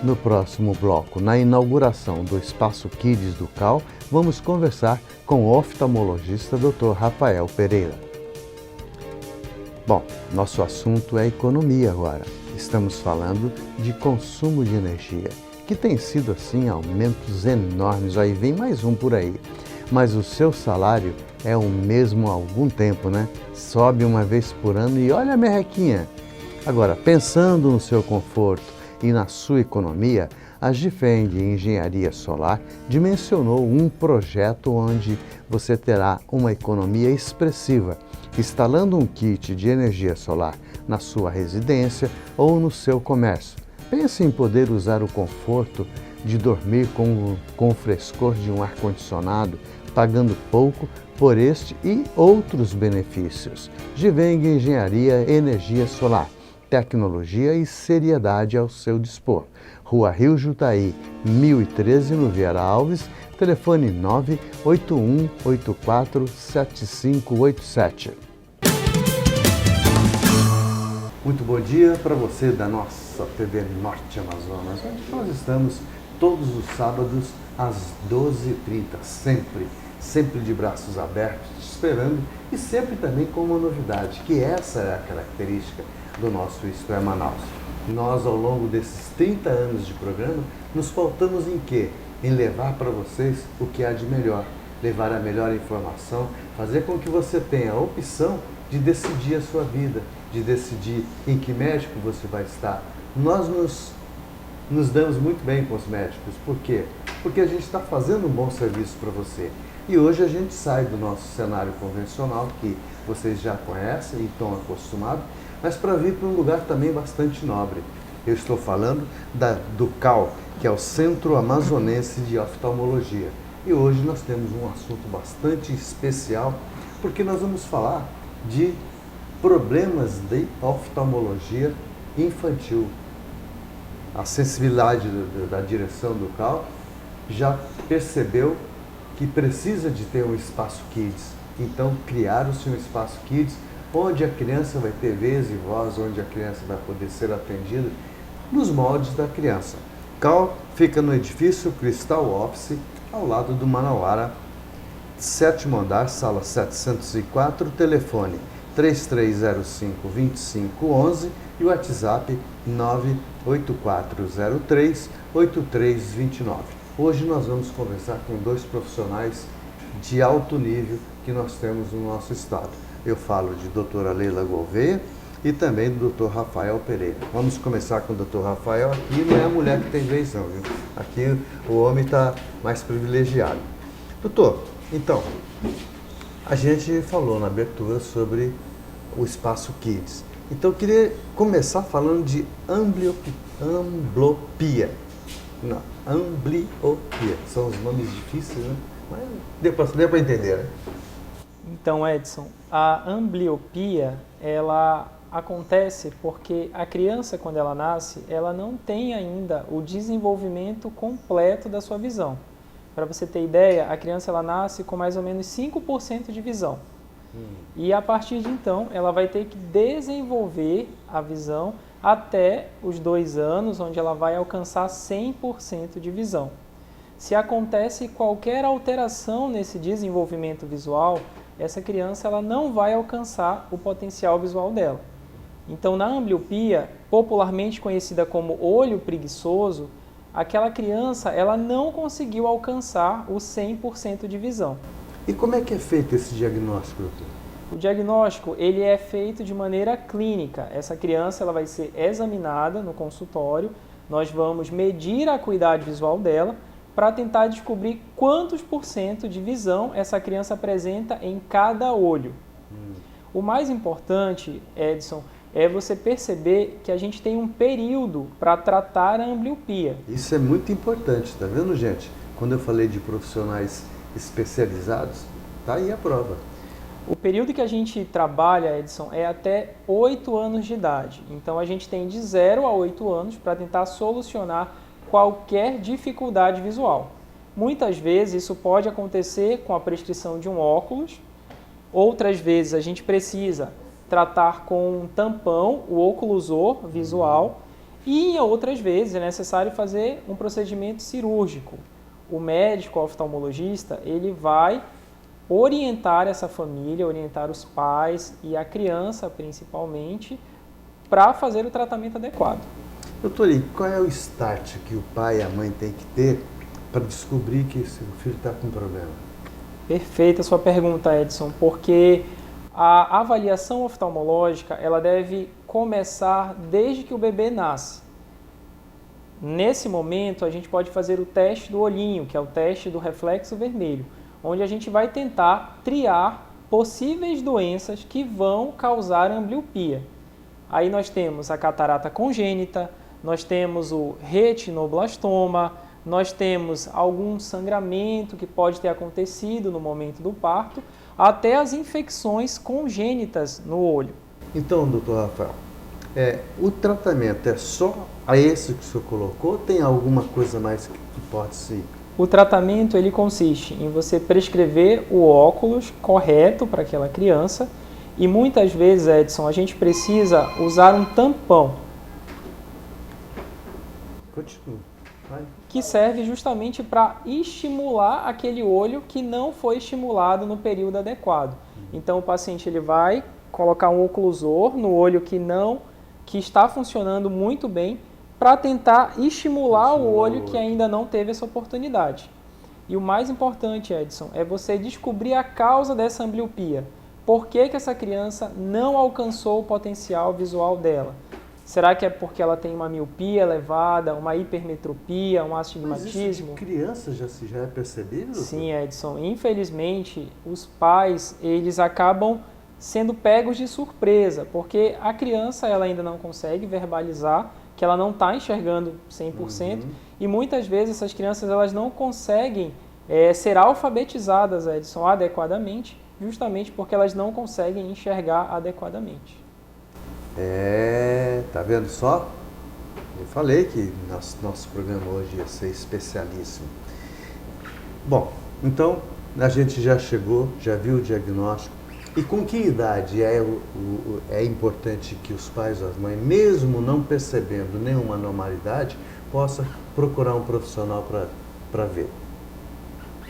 No próximo bloco, na inauguração do Espaço Kids do CAL, vamos conversar com o oftalmologista Dr. Rafael Pereira. Bom, nosso assunto é economia agora. Estamos falando de consumo de energia, que tem sido assim aumentos enormes, aí vem mais um por aí. Mas o seu salário é o mesmo há algum tempo, né? Sobe uma vez por ano e olha a merrequinha. Agora, pensando no seu conforto e na sua economia, a Gifeng Engenharia Solar dimensionou um projeto onde você terá uma economia expressiva, instalando um kit de energia solar na sua residência ou no seu comércio. Pense em poder usar o conforto de dormir com o frescor de um ar-condicionado, pagando pouco por este e outros benefícios. Gifeng Engenharia Energia Solar. Tecnologia e seriedade ao seu dispor. Rua Rio Jutaí, 1013, no Vieira Alves, telefone 981847587. Muito bom dia para você da nossa TV Norte Amazonas, onde nós estamos todos os sábados às 12h30, sempre de braços abertos, esperando e sempre também com uma novidade, que essa é a característica do nosso Isto é Manaus. Nós, ao longo desses 30 anos de programa, nos pautamos em quê? Em levar para vocês o que há de melhor, levar a melhor informação, fazer com que você tenha a opção de decidir a sua vida, de decidir em que médico você vai estar. Nós nos damos muito bem com os médicos. Por quê? Porque a gente está fazendo um bom serviço para você. E hoje a gente sai do nosso cenário convencional, que vocês já conhecem e estão acostumados, mas para vir para um lugar também bastante nobre. Eu estou falando do CAL, que é o Centro Amazonense de Oftalmologia. E hoje nós temos um assunto bastante especial, porque nós vamos falar de problemas de oftalmologia infantil. A sensibilidade da direção do CAL já percebeu que precisa de ter um espaço Kids. Então criaram-se um espaço Kids, onde a criança vai ter vez e voz, onde a criança vai poder ser atendida nos moldes da criança. CAL fica no edifício Cristal Office, ao lado do Manauara, 7º andar, sala 704, telefone 3305-2511 e o WhatsApp 98403-8329. Hoje nós vamos conversar com dois profissionais de alto nível que nós temos no nosso estado. Eu falo de doutora Leila Gouveia e também do Dr. Rafael Pereira. Vamos começar com o Dr. Rafael. Aqui não é a mulher que tem vez não, viu? Aqui o homem está mais privilegiado. Doutor, então, a gente falou na abertura sobre o Espaço Kids. Então eu queria começar falando de ambliopia. Não, ambliopia. São os nomes difíceis, né? Mas deu para entender, né? Então, Edson, a ambliopia, ela acontece porque a criança, quando ela nasce, ela não tem ainda o desenvolvimento completo da sua visão. Para você ter ideia, a criança ela nasce com mais ou menos 5% de visão. E a partir de então, ela vai ter que desenvolver a visão até os 2 anos, onde ela vai alcançar 100% de visão. Se acontece qualquer alteração nesse desenvolvimento visual, essa criança ela não vai alcançar o potencial visual dela. Então, na ambliopia, popularmente conhecida como olho preguiçoso, aquela criança ela não conseguiu alcançar o 100% de visão. E como é que é feito esse diagnóstico, doutor? O diagnóstico ele é feito de maneira clínica. Essa criança ela vai ser examinada no consultório, nós vamos medir a acuidade visual dela para tentar descobrir quantos % de visão essa criança apresenta em cada olho. O mais importante, Edson, é você perceber que a gente tem um período para tratar a ambliopia. Isso é muito importante, tá vendo, gente? Quando eu falei de profissionais especializados, tá aí a prova. O período que a gente trabalha, Edson, é até 8 anos de idade. Então a gente tem de 0 a 8 anos para tentar solucionar qualquer dificuldade visual. Muitas vezes isso pode acontecer com a prescrição de um óculos, outras vezes a gente precisa tratar com um tampão, o oclusor visual, E em outras vezes é necessário fazer um procedimento cirúrgico. O médico oftalmologista, ele vai orientar essa família, orientar os pais e a criança principalmente, para fazer o tratamento adequado. Doutor, e qual é o start que o pai e a mãe têm que ter para descobrir que esse filho está com problema? Perfeita a sua pergunta, Edson, porque a avaliação oftalmológica ela deve começar desde que o bebê nasce. Nesse momento, a gente pode fazer o teste do olhinho, que é o teste do reflexo vermelho, onde a gente vai tentar triar possíveis doenças que vão causar ambliopia. Aí nós temos a catarata congênita, nós temos o retinoblastoma, nós temos algum sangramento que pode ter acontecido no momento do parto, até as infecções congênitas no olho. Então, doutor Rafael, o tratamento é só a esse que o senhor colocou ou tem alguma coisa mais que pode ser? O tratamento ele consiste em você prescrever o óculos correto para aquela criança e muitas vezes, Edson, a gente precisa usar um tampão. Continua. Vai. Que serve justamente para estimular aquele olho que não foi estimulado no período adequado. Então o paciente ele vai colocar um oclusor no olho que está funcionando muito bem para tentar estimular o olho que ainda não teve essa oportunidade. E o mais importante, Edson, é você descobrir a causa dessa ambliopia. Por que essa criança não alcançou o potencial visual dela? Será que é porque ela tem uma miopia elevada, uma hipermetropia, um astigmatismo? Mas isso de criança já é percebido? Sim, Edson. Infelizmente, os pais eles acabam sendo pegos de surpresa, porque a criança ela ainda não consegue verbalizar que ela não está enxergando 100%, e muitas vezes essas crianças elas não conseguem ser alfabetizadas, Edson, adequadamente, justamente porque elas não conseguem enxergar adequadamente. Tá vendo só? Eu falei que nosso programa hoje ia ser especialíssimo. Bom, então a gente já chegou, já viu o diagnóstico. E com que idade é importante que os pais ou as mães, mesmo não percebendo nenhuma anormalidade, possam procurar um profissional para ver?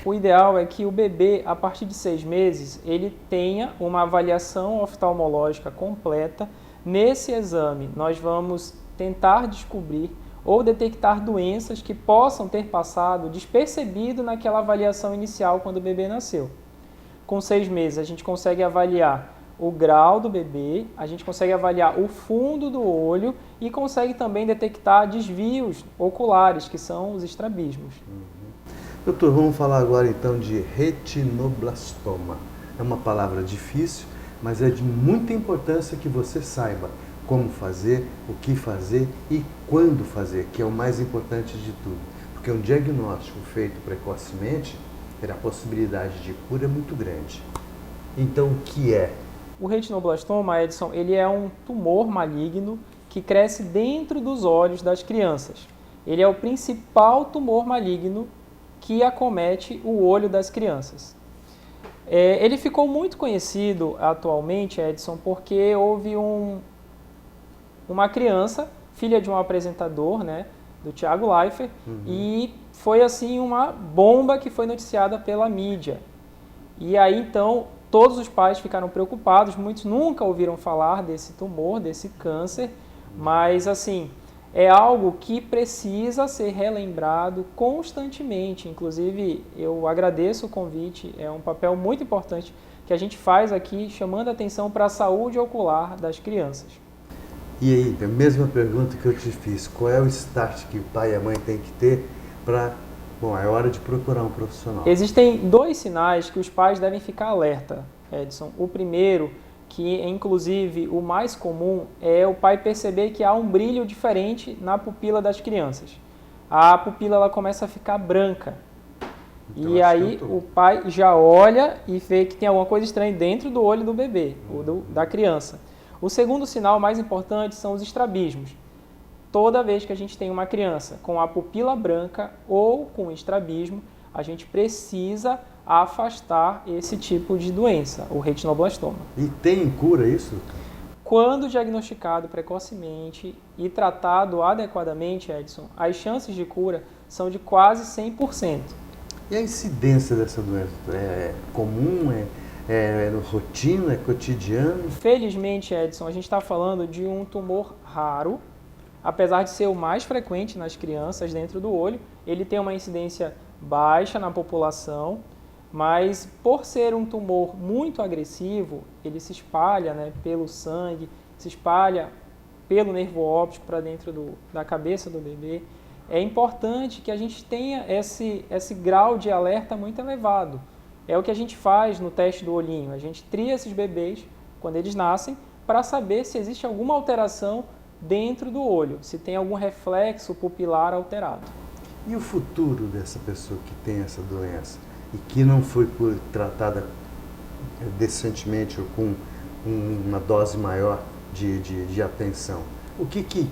O ideal é que o bebê, a partir de 6 meses, ele tenha uma avaliação oftalmológica completa. Nesse exame, nós vamos tentar descobrir ou detectar doenças que possam ter passado despercebido naquela avaliação inicial quando o bebê nasceu. Com 6 meses, a gente consegue avaliar o grau do bebê, a gente consegue avaliar o fundo do olho e consegue também detectar desvios oculares, que são os estrabismos. Doutor, vamos falar agora então de retinoblastoma. É uma palavra difícil, mas é de muita importância que você saiba como fazer, o que fazer e quando fazer, que é o mais importante de tudo. Porque um diagnóstico feito precocemente, a possibilidade de cura é muito grande. Então, o que é? O retinoblastoma, Edson, ele é um tumor maligno que cresce dentro dos olhos das crianças. Ele é o principal tumor maligno que acomete o olho das crianças. Ele ficou muito conhecido atualmente, Edson, porque houve uma criança, filha de um apresentador, né, do Thiago Leifert, e foi assim uma bomba que foi noticiada pela mídia. E aí então todos os pais ficaram preocupados, muitos nunca ouviram falar desse tumor, desse câncer, mas assim, é algo que precisa ser relembrado constantemente. Inclusive, eu agradeço o convite, é um papel muito importante que a gente faz aqui, chamando a atenção para a saúde ocular das crianças. E aí, a mesma pergunta que eu te fiz, qual é o start que o pai e a mãe têm que ter para... Bom, é hora de procurar um profissional. Existem 2 sinais que os pais devem ficar alerta, Edson. O primeiro, que é inclusive o mais comum, é o pai perceber que há um brilho diferente na pupila das crianças. A pupila ela começa a ficar branca. Então, e aí o pai já olha e vê que tem alguma coisa estranha dentro do olho do bebê, ou da criança. O segundo sinal mais importante são os estrabismos. Toda vez que a gente tem uma criança com a pupila branca ou com estrabismo, a gente precisa afastar esse tipo de doença, o retinoblastoma. E tem cura isso? quando diagnosticado precocemente e tratado adequadamente, Edson, as chances de cura são de quase 100%. E a incidência dessa doença? É comum? É rotina? É cotidiano? Felizmente, Edson, a gente está falando de um tumor raro, apesar de ser o mais frequente nas crianças dentro do olho. Ele tem uma incidência baixa na população, mas por ser um tumor muito agressivo, ele se espalha, né, pelo sangue, se espalha pelo nervo óptico para dentro da cabeça do bebê. É importante que a gente tenha esse grau de alerta muito elevado. É o que a gente faz no teste do olhinho. A gente tria esses bebês quando eles nascem para saber se existe alguma alteração dentro do olho, se tem algum reflexo pupilar alterado. E o futuro dessa pessoa que tem essa doença e que não foi tratada decentemente ou com uma dose maior de atenção? O que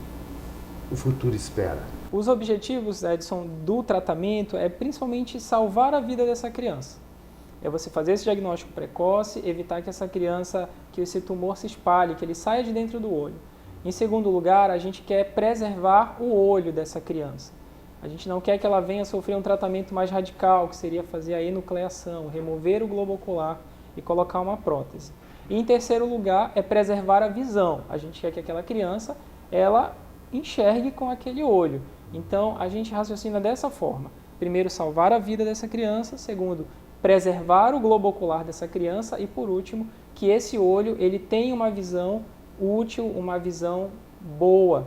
o futuro espera? Os objetivos, Edson, do tratamento é principalmente salvar a vida dessa criança. É você fazer esse diagnóstico precoce, evitar que essa criança, que esse tumor se espalhe, que ele saia de dentro do olho. Em segundo lugar, a gente quer preservar o olho dessa criança. A gente não quer que ela venha sofrer um tratamento mais radical, que seria fazer a enucleação, remover o globo ocular e colocar uma prótese. E em terceiro lugar, é preservar a visão. A gente quer que aquela criança, ela enxergue com aquele olho. Então, a gente raciocina dessa forma. Primeiro, salvar a vida dessa criança. Segundo, preservar o globo ocular dessa criança. E, por último, que esse olho ele tenha uma visão útil, uma visão boa.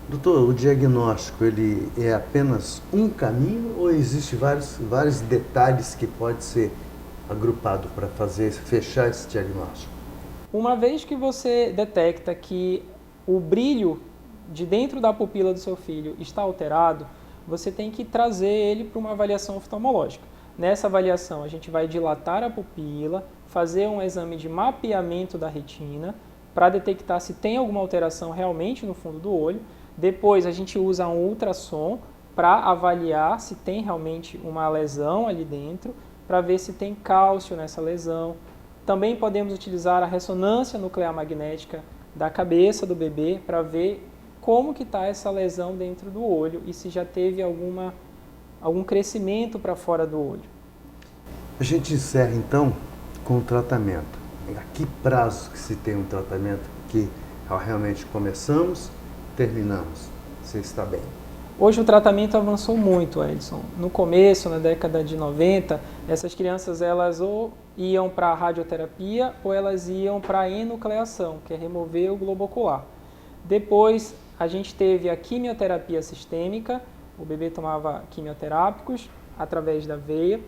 Doutor, o diagnóstico ele é apenas um caminho ou existe vários detalhes que pode ser agrupado para fechar esse diagnóstico? Uma vez que você detecta que o brilho de dentro da pupila do seu filho está alterado, você tem que trazer ele para uma avaliação oftalmológica. Nessa avaliação, a gente vai dilatar a pupila, fazer um exame de mapeamento da retina para detectar se tem alguma alteração realmente no fundo do olho. Depois, a gente usa um ultrassom para avaliar se tem realmente uma lesão ali dentro, para ver se tem cálcio nessa lesão. Também podemos utilizar a ressonância nuclear magnética da cabeça do bebê para ver como que está essa lesão dentro do olho e se já teve algum crescimento para fora do olho. A gente encerra então com o tratamento. A que prazo que se tem um tratamento que realmente começamos, terminamos? Você está bem? Hoje o tratamento avançou muito, Edson. No começo, na década de 90, essas crianças elas ou iam para a radioterapia ou elas iam para a enucleação, que é remover o globo ocular. Depois a gente teve a quimioterapia sistêmica, o bebê tomava quimioterápicos através da veia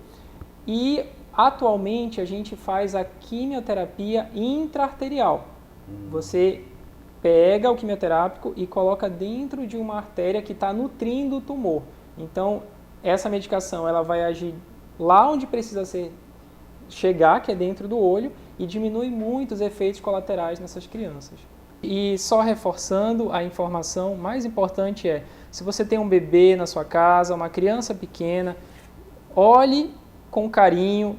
e atualmente a gente faz a quimioterapia intraarterial. Você pega o quimioterápico e coloca dentro de uma artéria que está nutrindo o tumor. Então, essa medicação ela vai agir lá onde precisa chegar, que é dentro do olho, e diminui muito os efeitos colaterais nessas crianças. E só reforçando, a informação mais importante é, se você tem um bebê na sua casa, uma criança pequena, olhe com carinho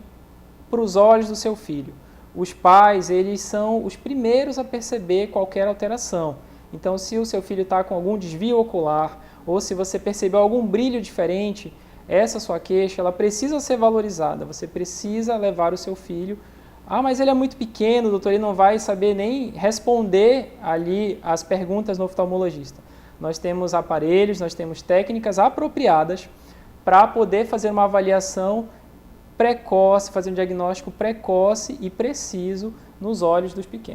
para os olhos do seu filho. Os pais, eles são os primeiros a perceber qualquer alteração. Então, se o seu filho está com algum desvio ocular, ou se você percebeu algum brilho diferente, essa sua queixa, ela precisa ser valorizada. Você precisa levar o seu filho. Ah, mas ele é muito pequeno, doutor, ele não vai saber nem responder ali as perguntas no oftalmologista. Nós temos aparelhos, nós temos técnicas apropriadas para poder fazer uma avaliação precoce, fazer um diagnóstico precoce e preciso nos olhos dos pequenos.